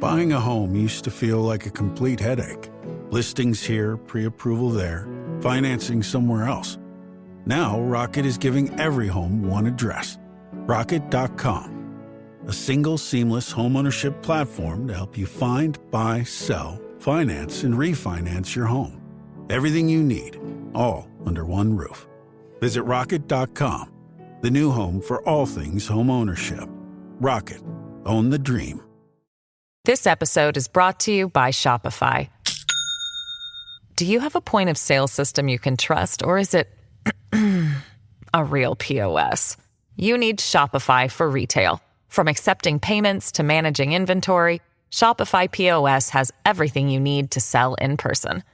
Buying a home used to feel like a complete headache. Listings here, pre-approval there, financing somewhere else. Now, Rocket is giving every home one address. Rocket.com. A single seamless homeownership platform to help you find, buy, sell, finance, and refinance your home. Everything you need, all under one roof. Visit Rocket.com, the new home for all things homeownership. Rocket. Own the dream. This episode is brought to you by Shopify. Do you have a point of sale system you can trust, or is it a real POS? You need Shopify for retail. From accepting payments to managing inventory, Shopify POS has everything you need to sell in person.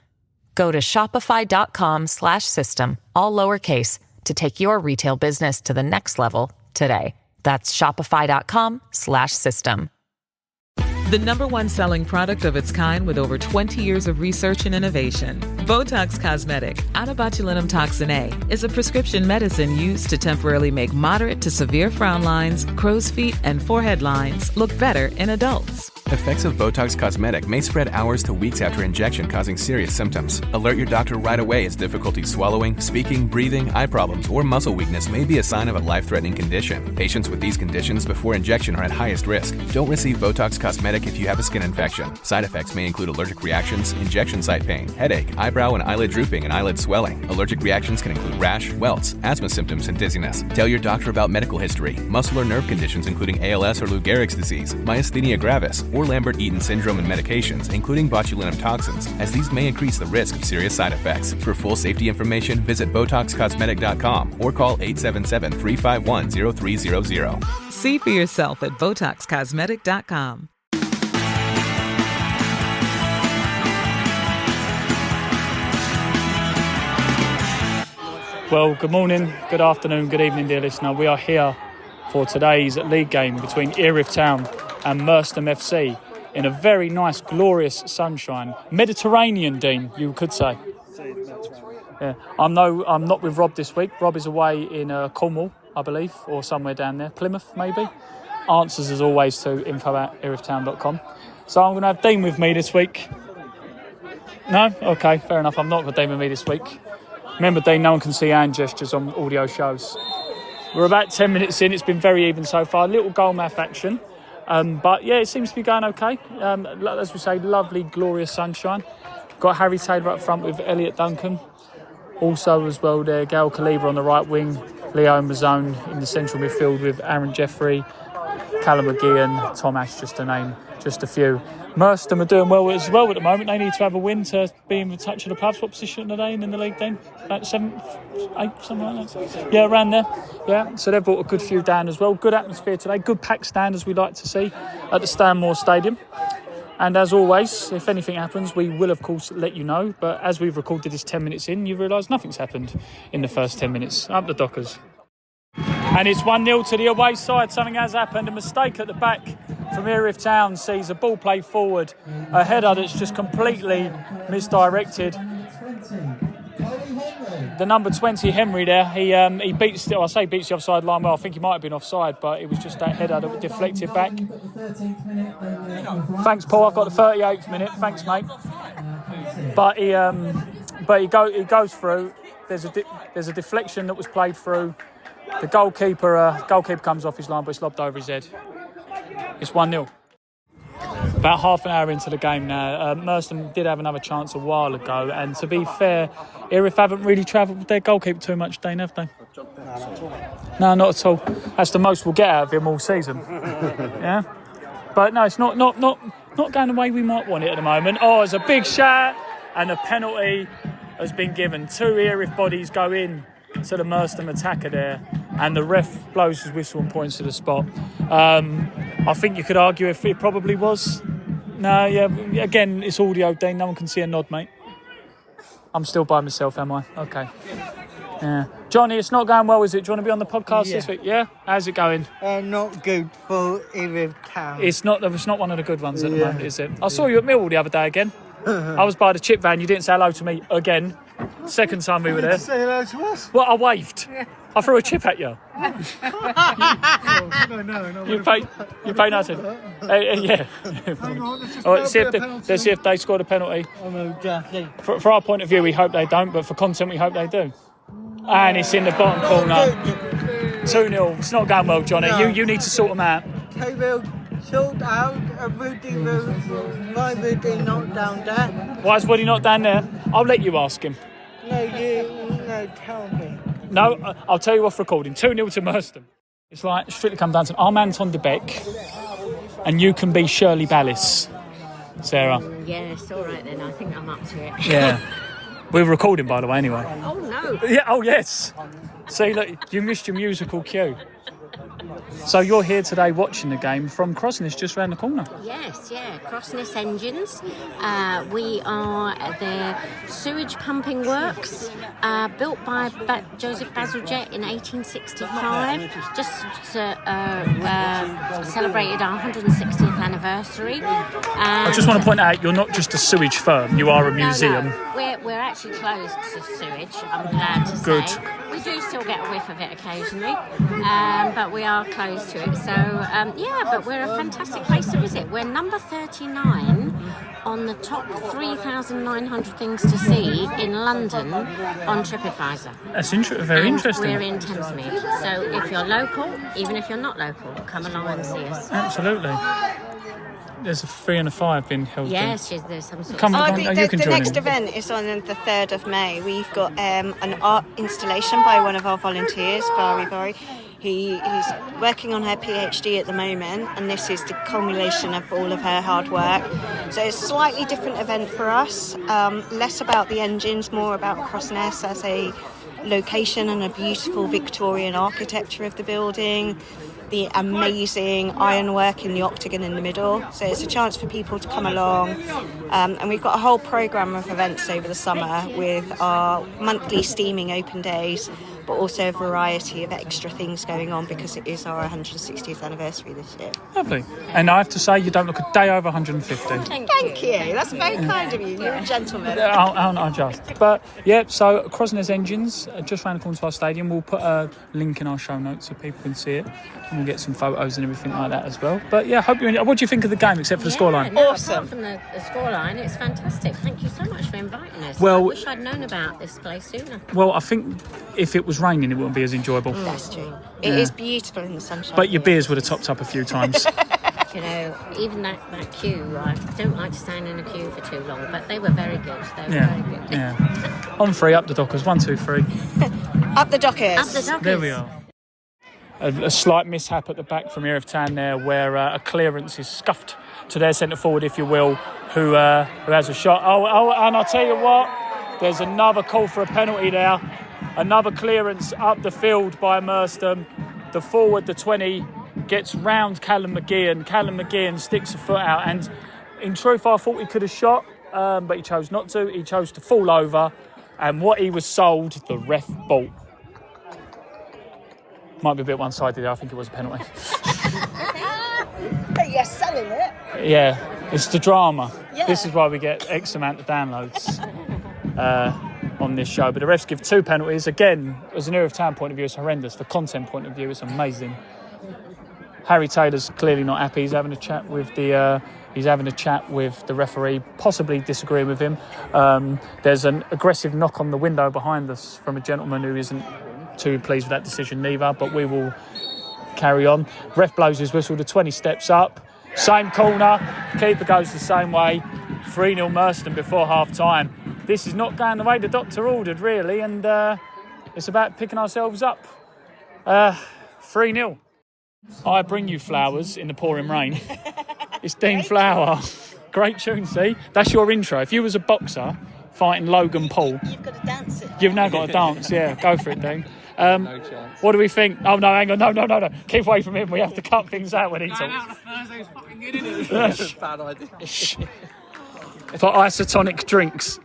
Go to shopify.com/system, all lowercase, to take your retail business to the next level today. That's shopify.com/system. The number one selling product of its kind with over 20 years of research and innovation. Botox Cosmetic, out of botulinum toxin A, is a prescription medicine used to temporarily make moderate to severe frown lines, crow's feet, and forehead lines look better in adults. Effects of Botox Cosmetic may spread hours to weeks after injection, causing serious symptoms. Alert your doctor right away as difficulty swallowing, speaking, breathing, eye problems, or muscle weakness may be a sign of a life-threatening condition. Patients with these conditions before injection are at highest risk. Don't receive Botox Cosmetic if you have a skin infection. Side effects may include allergic reactions, injection site pain, headache, eyebrow and eyelid drooping, and eyelid swelling. Allergic reactions can include rash, welts, asthma symptoms, and dizziness. Tell your doctor about medical history, muscle or nerve conditions including ALS or Lou Gehrig's disease, myasthenia gravis, or Lambert-Eaton syndrome and medications, including botulinum toxins, as these may increase the risk of serious side effects. For full safety information, visit BotoxCosmetic.com or call 877-351-0300. See for yourself at BotoxCosmetic.com. Well, good morning, good afternoon, good evening, dear listener. We are here for today's league game between Erith Town and Merstham FC in a very nice, glorious sunshine. Mediterranean, Dean, you could say. Yeah. I'm not with Rob this week. Rob is away in Cornwall, I believe, or somewhere down there. Plymouth, maybe. Answers, as always, to info@erithtown.com. So I'm going to have Dean with me this week. No? Okay, fair enough. I'm not with Dean with me this week. Remember, Dean, no one can see hand gestures on audio shows. We're about 10 minutes in. It's been very even so far. A little goal math action. But, yeah, it seems to be going okay. As we say, lovely, glorious sunshine. Got Harry Taylor up front with Elliot Duncan. Also, as well, there, Gail Kaliva on the right wing. Leo Mazzone in the central midfield with Aaron Jeffrey, Callum McGeehan, Tom Ash, just to name just a few. Merstham are doing well as well at the moment. They need to have a win to be in the touch of the pubs. What position are they in the league then? About 7th, 8th, something like that? Yeah, around there. Yeah, so they've brought a good few down as well. Good atmosphere today. Good packed stand, as we like to see, at the Stanmore Stadium. And as always, if anything happens, we will, of course, let you know. But as we've recorded this 10 minutes in, you realise nothing's happened in the first 10 minutes. Up the Dockers. And it's 1-0 to the away side. Something has happened. A mistake at the back from Erith Town sees a ball played forward. A header that's just completely misdirected. The number 20, Henry, there, he beats the offside line. Well, I think he might have been offside, but it was just that header that deflected back. Thanks, Paul. I've got the 38th minute. Thanks, mate. But he goes through. There's a deflection that was played through. The goalkeeper comes off his line, but it's lobbed over his head. It's 1-0. About half an hour into the game now. Merstham did have another chance a while ago, and to be fair, Erith haven't really travelled with their goalkeeper too much, Dane, have they? No, not at all. That's the most we'll get out of him all season. Yeah, but no, it's not going the way we might want it at the moment. Oh, there's a big shout, and a penalty has been given. 2 Erith bodies go in to the Merstham attacker there, and the ref blows his whistle and points to the spot. I think you could argue if it probably was. No, yeah, again, it's audio, Dean. No one can see a nod, mate. I'm still by myself, am I? Okay. Yeah. Johnny, it's not going well, is it? Do you want to be on the podcast this week? Yeah? How's it going? Not good for Erith Town. It's not one of the good ones at the moment, is it? I saw you at Millwall the other day again. I was by the chip van. You didn't say hello to me again. Second time we were there. Say hello to us. Well, I waved. I threw a chip at you. No. You pay nothing. Yeah. Hang on, let's just All right, go see for if a penalty. let's see if they scored a penalty. Oh no, Jackie. For our point of view, we hope they don't, but for content, we hope they do. And it's in the bottom corner. 2-0. It's not going well, Johnny. No. You need to sort them out. They will sort out a Rudy Rose. Why Rudy not down there? Why is Woody not down there? I'll let you ask him. No, tell me. No, I'll tell you off recording. 2-0 to Merstham. It's like strictly come down to I'm Anton de Beek and you can be Shirley Ballis, Sarah. Yes, all right then. I think I'm up to it. Yeah. We're recording, by the way, anyway. Oh, no. Yeah. Oh, yes. See, look, you missed your musical cue. So you're here today watching the game from Crossness, just round the corner. Yes, yeah. Crossness Engines. We are the sewage pumping works built by Joseph Bazalgette in 1865. Just celebrated our 160th anniversary. I just want to point out, you're not just a sewage firm, you are a museum. No. We're actually closed to sewage, I'm glad to Good. say. We do still get a whiff of it occasionally, but we are closed to it. So, but we're a fantastic place to visit. We're number 39 on the top 3,900 things to see in London on TripAdvisor. That's very interesting. We're in Thamesmead. So if you're local, even if you're not local, come along and see us. Absolutely. There's a 3 and a 5 being held. Yes, there's some sort Come of... on, you can the join next in. event is on the 3rd of May. We've got an art installation by one of our volunteers, Vari. He's working on her PhD at the moment, and this is the culmination of all of her hard work. So it's a slightly different event for us, less about the engines, more about Crossness as a location and a beautiful Victorian architecture of the building, the amazing ironwork in the octagon in the middle. So it's a chance for people to come along. And we've got a whole programme of events over the summer with our monthly steaming open days, but also a variety of extra things going on because it is our 160th anniversary this year. Lovely. And I have to say, you don't look a day over 150. Thank you. That's very kind of you. You're a gentleman. Aren't I just? But, yeah, so Crossness Engines, just round the corner to our stadium. We'll put a link in our show notes so people can see it. And we'll get some photos and everything like that as well. But, yeah, hope you enjoy. What do you think of the game, except for the scoreline? No, Awesome. Apart from the scoreline, it's fantastic. Thank you so much for inviting us. Well- I wish I'd known about this place sooner. Well, I think if it was raining, it wouldn't be as enjoyable. That's true. It is beautiful in the sunshine. But your beers would have topped up a few times. You know, even that queue, I don't like to stand in a queue for too long, but they were very good. They were very good. Yeah. On 3, up the Dockers. 1, 2, 3. Up the Dockers. Up the Dockers. There we are. A slight mishap at the back from Erith Town there, where a clearance is scuffed to their centre forward, if you will, who has a shot. Oh, and I'll tell you what, there's another call for a penalty there. Another clearance up the field by Merstham. The forward, the 20, gets round Callum McGeehan. Callum McGeehan sticks a foot out, and in truth, I thought he could have shot, but he chose not to. He chose to fall over, and what he was sold, the ref bought. Might be a bit one-sided there. I think it was a penalty. But you're selling it. Yeah, it's the drama. Yeah. This is why we get X amount of downloads on this show. But the refs give 2 penalties. Again, as an Erith Town point of view, it's horrendous. For content point of view, it's amazing. Harry Taylor's clearly not happy. He's having a chat with the referee, possibly disagreeing with him. There's an aggressive knock on the window behind us from a gentleman who isn't too pleased with that decision neither, but we will carry on. Ref blows his whistle, the 20 steps up, same corner, keeper goes the same way. 3-0 Merstham before half time. This is not going the way the doctor ordered, really, and it's about picking ourselves up. 3-0. I bring you flowers in the pouring rain. It's Dean Flower. Great tune, see? That's your intro. If you was a boxer fighting Logan Paul, You've got to dance it. you've now got to dance. Yeah, go for it, Dean. No chance. What do we think? Oh, no, hang on. No. Keep away from him. We have to cut things out when he talks. Thursday's fucking good, isn't it? Bad idea. For isotonic drinks.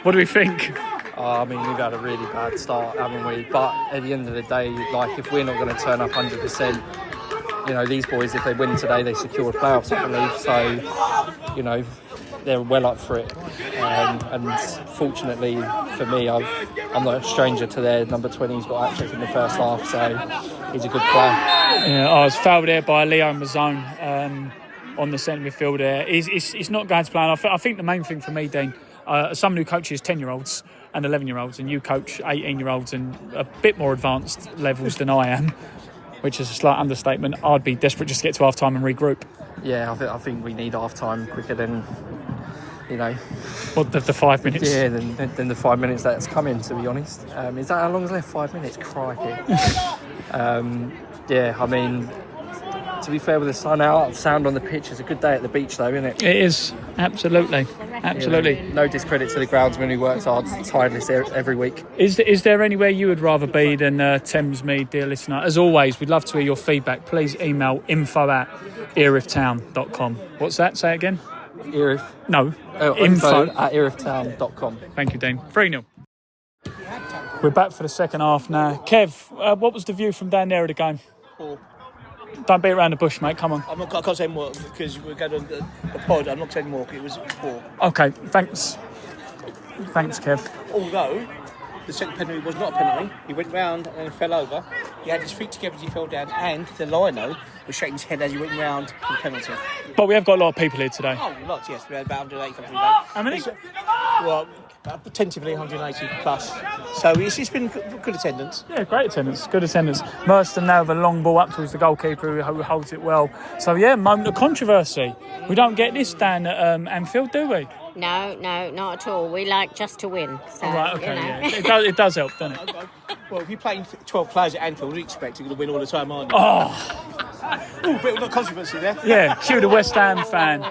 What do we think? I mean, we've had a really bad start, haven't we? But at the end of the day, like, if we're not going to turn up 100%, you know, these boys, if they win today, they secure playoffs, I believe. So, you know, they're well up for it. And fortunately for me, I'm not a stranger to their number 20. He's got hat-trick in the first half, so he's a good player. Yeah, I was fouled there by Leo Mazzone on the centre midfield there. He's not going to plan. I think the main thing for me, Dean, someone who coaches 10-year-olds and 11-year-olds, and you coach 18-year-olds and a bit more advanced levels than I am, which is a slight understatement. I'd be desperate just to get to half-time and regroup. Yeah, I think we need half-time quicker than, What, the 5 minutes? Yeah, than the 5 minutes that's coming, to be honest. Is that how long is left? 5 minutes? Crikey. Yeah, I mean, to be fair, with the sun out, sound on the pitch, it's a good day at the beach, though, isn't it? It is, absolutely. Yeah, no discredit to the groundsman who works hard tirelessly every week. Is there anywhere you would rather be than Thamesmead, dear listener? As always, we'd love to hear your feedback. Please email info@erithtown.com. What's that? Say it again. Erith? No. info@erithtown.com. Thank you, Dean. 3-0. We're back for the second half now. Kev, what was the view from down there of the game? Poor. Don't beat around the bush, mate. Come on. I can't say more because we're going on the pod. I'm not saying more. It was poor. Okay, thanks. Thanks, Kev. Although the second penalty was not a penalty. He went round and fell over. He had his feet together as he fell down, and the lino was shaking his head as he went round for the penalty. But we have got a lot of people here today. Oh, lots, yes. We had about 180 something today. How many? Well, tentatively 180 plus. So it's been good attendance. Yeah, great attendance. Good attendance. Merstham now with a long ball up towards the goalkeeper who holds it well. So, yeah, moment of controversy. We don't get this down at Anfield, do we? No, not at all. We like just to win. So, right, okay, yeah. It does help, doesn't it? Well, if you're playing 12 players at Anfield, you expect you're going to win all the time, aren't you? Oh, bit of controversy there. Yeah, cue the West Ham fan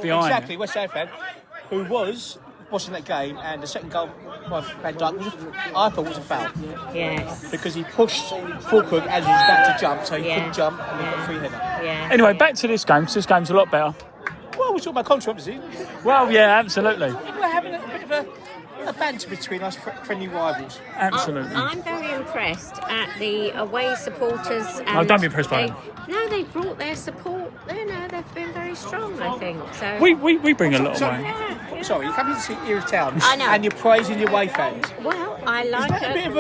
behind. Exactly, West Ham fan who was watching that game, and the second goal by Van Dijk I thought was a foul. Yes. Because he pushed Fulkrug as he was about to jump, so he couldn't jump, and he got a free header. Yeah. Anyway, back to this game, because this game's a lot better. Well, we're talking about controversy. Well, yeah, absolutely. We're having a bit of a banter between us friendly rivals. Absolutely. I'm very impressed at the away supporters. And don't be impressed by them. No, they brought their support. They've been very strong, I think. So We bring a lot away. Yeah. Sorry, you're coming to see Erith Town, I know. and you're praising your away fans. Well, I like Is that a bit of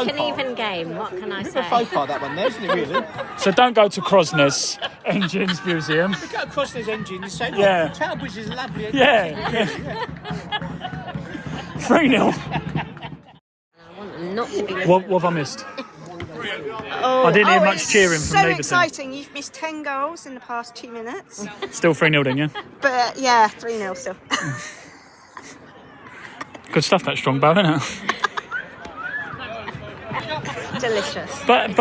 an even game. What can I a bit say? of a faux pas, that one there, isn't it, really? So don't go to Crosney's Engines Museum. We go across those engines and say, look, Yeah. Town Bridge is lovely. Yeah. 3-0. I want them not to be. What have I missed? Oh, I didn't hear much it's cheering from so Leverton. exciting. You've missed 10 goals in the past 2 minutes. Still 3-0 then, yeah? But yeah, 3-0 still. Good stuff, that strong bow, isn't it? Delicious. But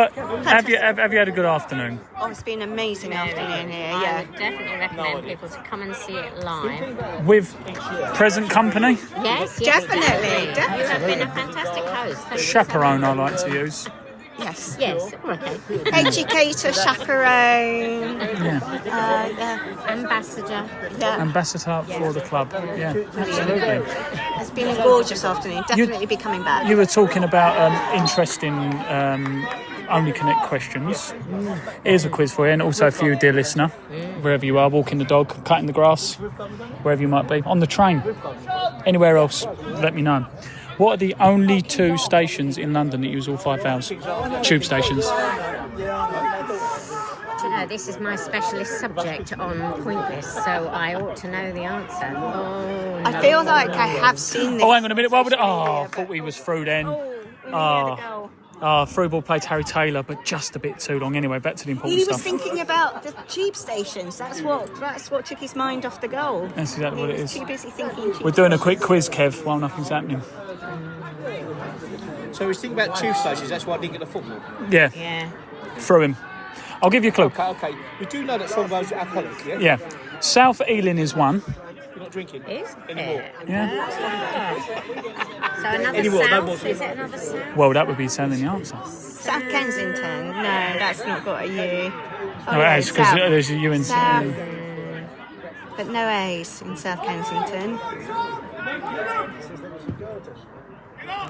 have you had a good afternoon? Oh, it's been an amazing afternoon here, I yeah. would definitely recommend people to come and see it live. With present company? Yes, Definitely. You have been a fantastic host. Thank you so Chaperone I much. like to use. Yes. Yes, okay. Educator, chaperone, Ambassador. yeah. Ambassador for the club. Yeah, absolutely. It's been a gorgeous afternoon. Definitely be coming back. You were talking about interesting Only Connect questions. Here's a quiz for you, and also for you, dear listener, wherever you are, walking the dog, cutting the grass, wherever you might be, on the train, anywhere else, let me know. What are the only 2 stations in London that use all 5 vowels? Tube stations. Do you know, this is my specialist subject on Pointless, so I ought to know the answer. Oh, I feel like I have seen this. Oh, hang on a minute. What would it? Oh, I thought he was through then. Through ball played Harry Taylor, but just a bit too long. Anyway, back to the important He stuff. was thinking about the tube stations. That's what took his mind off the goal. That's exactly what it is. He was too busy thinking tube We're doing a quick quiz, Kev, while nothing's happening. So he's thinking about tube stations, that's why I didn't get the football. Yeah. Through him. I'll give you a clue. Okay. We do know that Strongbows are alcoholic, yeah? Yeah. South Ealing is one. You're not drinking Is anymore. Yeah. So another Anymore, no south? more. Is it another south? Well, that would be telling the answer. South Kensington. No, that's not got a U. No, it has, because there's a U in South. But no A's in South Kensington.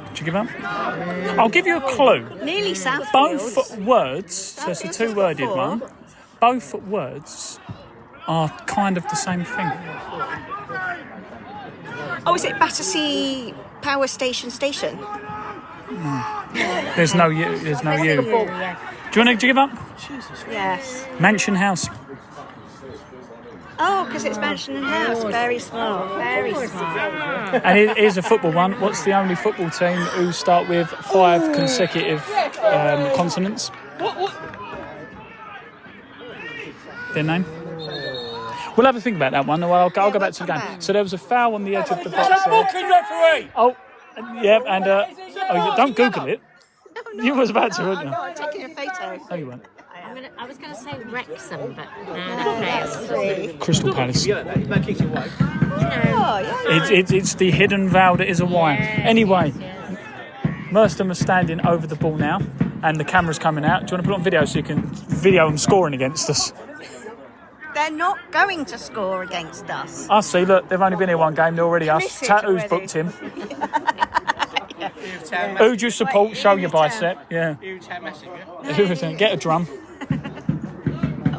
Did you give up? I'll give you a clue. Nearly Southfields. Both words, so it's a 2-worded one. Both words are kind of the same thing. Oh, is it Battersea Power Station? There's no U. There's no U. Do you want to give up? Yes. Mansion House. Oh, because it's Mansion House. Very smart. Very smart. And here's a football one. What's the only football team who start with 5 consecutive consonants? Their name? We'll have a think about that one. I'll go back to the game. So there was a foul on the edge of the box there. Referee! Oh, yeah, and don't Google it. You was about to, weren't you? I'm taking a photo. No, you weren't. I was going to say Wrexham, but no, that fails. Crystal Palace. That kicks it away. It's the hidden vowel that is a Y. Anyway, Merstham are standing over the ball now, and the camera's coming out. Do you want to put it on video so you can video them scoring against us? They're not going to score against us. I see, look, they've only been here one game, they're already us. Tattoos already. booked him. Who do you support? Show your bicep. Yeah. Get a drum.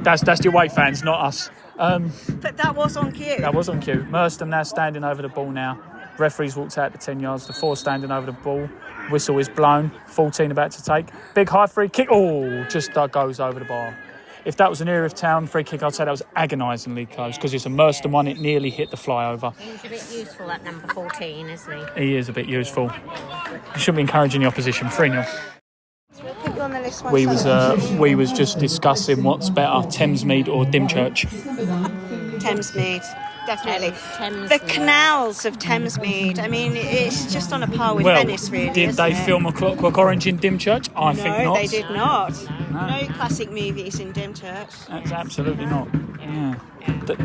That's the away fans, not us. But that was on cue. That was on cue. Merstham now standing over the ball now. Referee's walked out to 10 yards. The 4 standing over the ball. Whistle is blown. 14 about to take. Big high free kick. Oh, just goes over the bar. If that was an Erith Town free kick, I'd say that was agonisingly close because it's a Merstham one. It nearly hit the flyover. He's a bit useful, that number 14, isn't he? He is a bit useful. You shouldn't be encouraging the opposition. 3-0. Put you on the list one We second. was just discussing what's better, Thamesmead or Dymchurch. Thamesmead, definitely. Thamesmead. The canals of Thamesmead. I mean, it's just on a par with Venice, really. Did isn't they it? film A Clockwork Orange in Dymchurch? I think No, not. they did not. No. No classic movies in Dymchurch. That's absolutely not. Yeah.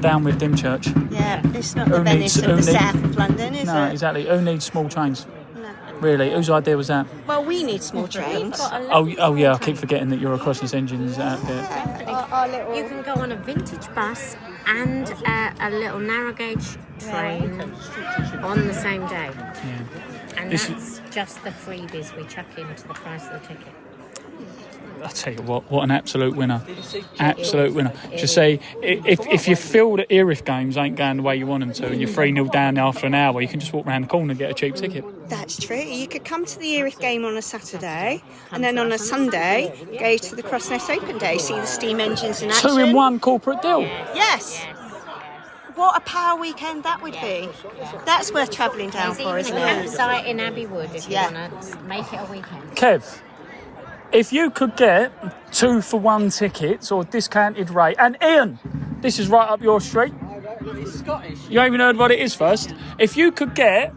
Down with Dymchurch. Yeah, it's not the Venice of the south of London, is No, it? exactly. Who needs small trains? No. Really? Whose idea was that? Well, we need small trains. Oh yeah, I keep forgetting that your Crossness Engines outfit. You can go on a vintage bus and a little narrow gauge train on the same day. Yeah. And This that's just the freebies we chuck into the price of the ticket. I'll tell you what an absolute winner. Absolute winner. Just say, if you feel that Erith games ain't going the way you want them to and you're 3-0 down after an hour, you can just walk around the corner and get a cheap ticket. That's true. You could come to the Erith game on a Saturday and then on a Sunday go to the Crossness Open Day, see the steam engines in action. 2-in-1 corporate deal. Yes. What a power weekend that would be. That's worth travelling down for, isn't it? Campsite in Abbey Wood if you want to make it a weekend. Kev, if you could get 2-for-1 tickets or discounted rate, and Ian, this is right up your street. Scottish. You haven't even heard what it is first. If you could get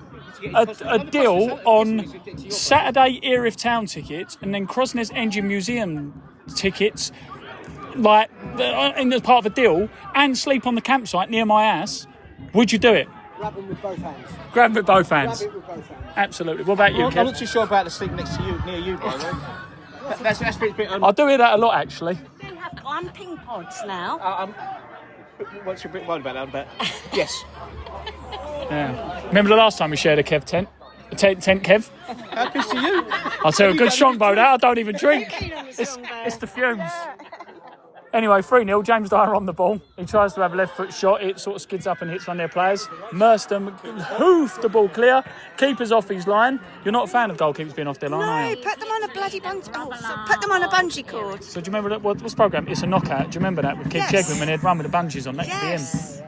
a deal on Saturday Erith Town tickets and then Crossness Engine Museum tickets, like in the part of a deal, and sleep on the campsite near my ass, would you do it? Grab them with both hands. Grab them with both hands. Grab it with both hands. Absolutely. What about you, I'm Kev? not too sure about the sleep next to you, near you, by the way. That's a bit. I do hear that a lot, actually. They have glamping pods now. What's a bit worried about that? But yes. Yeah. Remember the last time we shared a Kev tent? A tent, Kev? How pissed are you? I'll tell you a good strongbow now. I don't even drink. It's the fumes. Anyway, 3-0, James Dyer on the ball. He tries to have a left foot shot. It sort of skids up and hits one of their players. Merstham hoof the ball clear. Keeper's off his line. You're not a fan of goalkeepers being off their line, are you? No, put them on a bloody bungee. Put them on a bungee cord. So do you remember that? What's the programme? It's a knockout. Do you remember that with Keith Yes. Chegwin when they'd run with the bungees on? That could be him. Yes.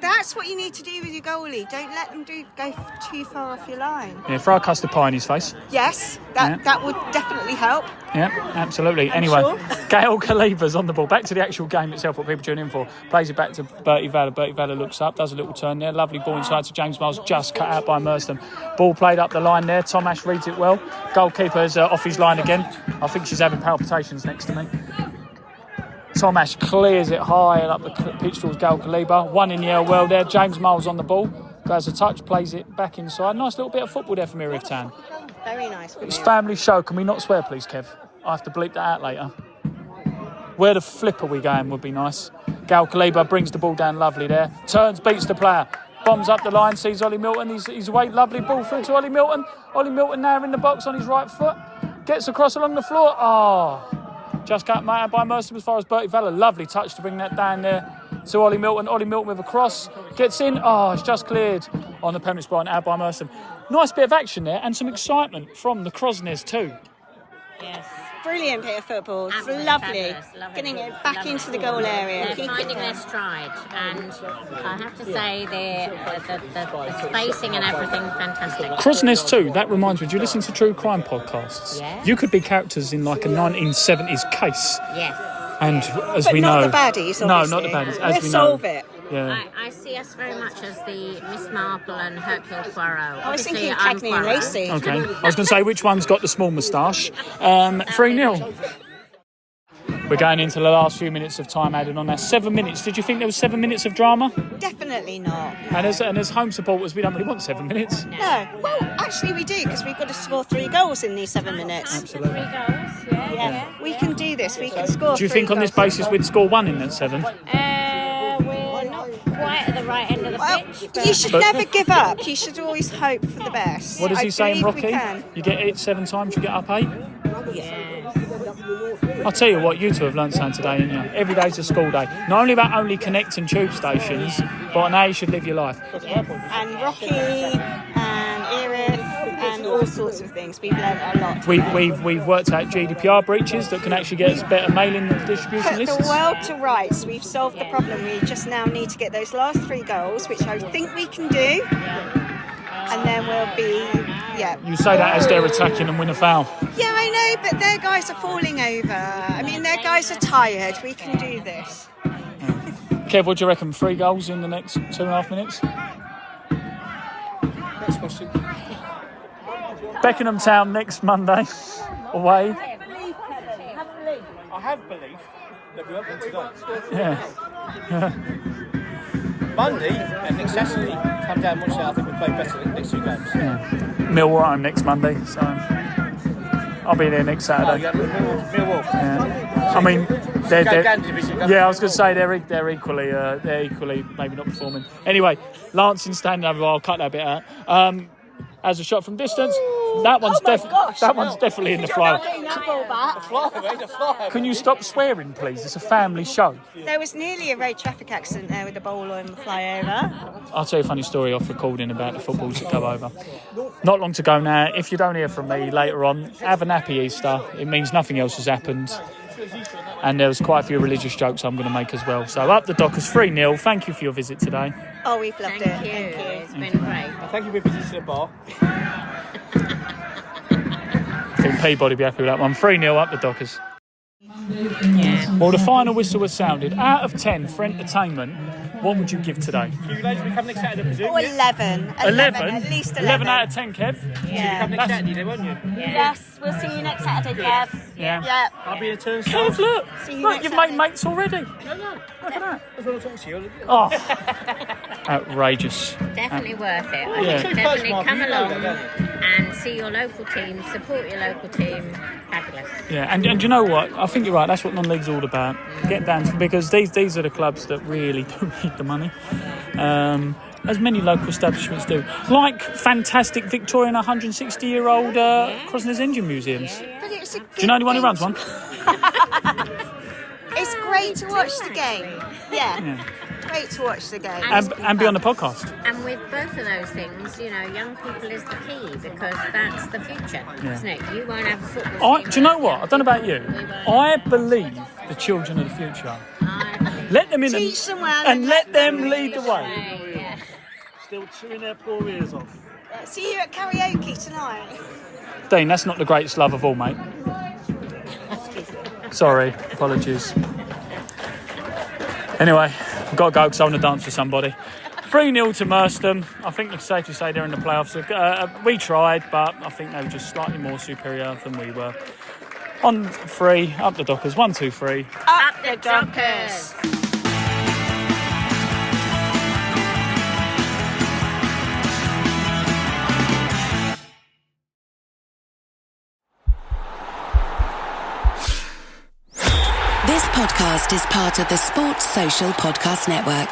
That's what you need to do with your goalie. Don't let them go too far off your line. Yeah, throw a custard pie in his face. Yes, Yeah. that would definitely help. Yeah, absolutely. I'm Anyway, sure. Gail Kaliba's on the ball. Back to the actual game itself, what people tune in for. Plays it back to Bertie Valor. Bertie Valor looks up, does a little turn there. Lovely ball inside to James Miles, just cut out by Merstham. Ball played up the line there. Tom Ash reads it well. Goalkeeper's off his line again. I think she's having palpitations next to me. Tom Ash clears it high up the pitch towards Gail Kaliba. One in the air well there. James Miles on the ball. Goes a touch, plays it back inside. Nice little bit of football there from Erith Town. Very nice. It's family show. Can we not swear, please, Kev? I have to bleep that out later. Where the flip are we going would be nice. Gail Kaliba brings the ball down lovely there. Turns, beats the player. Bombs up the line, sees Ollie Milton. He's away. Lovely ball through to Ollie Milton. Ollie Milton now in the box on his right foot. Gets across along the floor. Just cut out by Merstham as far as Bertie Valor. Lovely touch to bring that down there to Ollie Milton. Ollie Milton with a cross. Gets in. Oh, it's just cleared on the penalty spot and out by Merstham. Nice bit of action there and some excitement from the Crosners too. Yes. Brilliant bit of football. It's Absolutely lovely. fabulous. Getting it back into the goal area. They're finding their stride, and I have to say the spacing and everything fantastic. Crosners too. That reminds me. Do you listen to true crime podcasts? Yeah. You could be characters in like a 1970s case. Yes. And as But we not know, the baddies, no, obviously. not the baddies. As Let's we solve know, it. Yeah. I see us very much as the Miss Marple and Hercule Poirot. I was thinking Obviously, I'm Cagney and Poirot. Lacey. Okay. I was going to say which one's got the small moustache. 3-0. We're going into the last few minutes of time added on. Now 7 minutes. Did you think there was 7 minutes of drama? Definitely not. And as home supporters, we don't really want 7 minutes. No. Well, actually we do, because we've got to score 3 goals in these 7 minutes. Absolutely. 3 goals, yeah. We can do this. We can score. Do you 3 think on this goals. basis we'd score 1 in that 7? We're not quite at the right end of the pitch. But You should never give up. You should always hope for the best. What does he say in believe we Rocky? can. You get hit 7 times, you get up 8? yeah. I'll tell you what, you two have learned something today, haven't you? Every day's a school day. Not only about only connecting tube stations, but on how you should live your life. And Rocky and Erith and all sorts of things. We've learned a lot. We've worked out GDPR breaches that can actually get us better mailing distribution Put lists. the world to rights. We've solved the problem. We just now need to get those last 3 goals, which I think we can do. And then we'll be, You say that as they're attacking and win a foul. Yeah, I know, but their guys are falling over. I mean, their guys are tired. We can do this. Kev, what do you reckon? 3 goals in the next 2.5 minutes? Next question. Beckenham Town next Monday. Away. I have belief that we won't win today. Yeah. Monday and next Saturday, come down and watch that. I think we'll play better in the next 2 games. Yeah. Millwall at home next Monday, so I'll be there next Saturday. Oh, yeah, Millwall. Yeah. I mean, they're Yeah, I was going to say they're equally maybe not performing. Anyway, Lancing standing over. I'll cut that bit out. As a shot from distance, that one's definitely in the fly. Can you stop swearing, please? It's a family show. There was nearly a road traffic accident there with the ball on the flyover. I'll tell you a funny story off recording about the footballs that go over. Not long to go now. If you don't hear from me later on, have an happy Easter. It means nothing else has happened. And there was quite a few religious jokes I'm going to make as well. So up the Dockers 3-0. Thank you for your visit today. Oh, we've loved Thank it. you. Thank you. It's been great. Thank you for visiting the bar. I think Peabody will be happy with that one. 3-0 up the Dockers. Yeah. Well, the final whistle was sounded. Out of 10 for entertainment, what would you give today? You ladies will come next Saturday, I presume? Oh, 11. 11. At least 11. 11 out of 10, Kev? Yeah. Come next Saturday, then, won't you? Yes, we'll see you next Saturday, Kev. Yeah. Yeah. I'll be a turn. Kev, look. See you Look, next you've Saturday. made mates already. No. Look at that. I want to talk to you. Oh, outrageous. Definitely worth it. Yeah. Definitely Mark, come you know along that, don't and see your local team, support your local team. Fabulous. Yeah, and you know what? I think you're right. That's what non-league's all about. Get down to, because these are the clubs that really don't need the money. As many local establishments do. Like fantastic Victorian 160-year-old Crosners Engine Museums. But it's a Do you know anyone who runs one? It's great to watch the game. Yeah. Great to watch the game. And be on the podcast. And with both of those things, you know, young people is the key, because that's the future, isn't it? You won't have a football team. Do you know what? I don't know about you. I believe the children of the future. Let them in Teach them well and let them lead the way. Yeah. Still chewing their poor ears off. See you at karaoke tonight. Dean, that's not the greatest love of all, mate. Sorry, apologies. Anyway, I've got to go because I want to dance with somebody. 3-0 to Merstham. I think it's safe to say they're in the playoffs. We tried, but I think they were just slightly more superior than we were. On 3, up the Dockers. 1, 2, 3. Up the Dockers. This podcast is part of the Sports Social Podcast Network.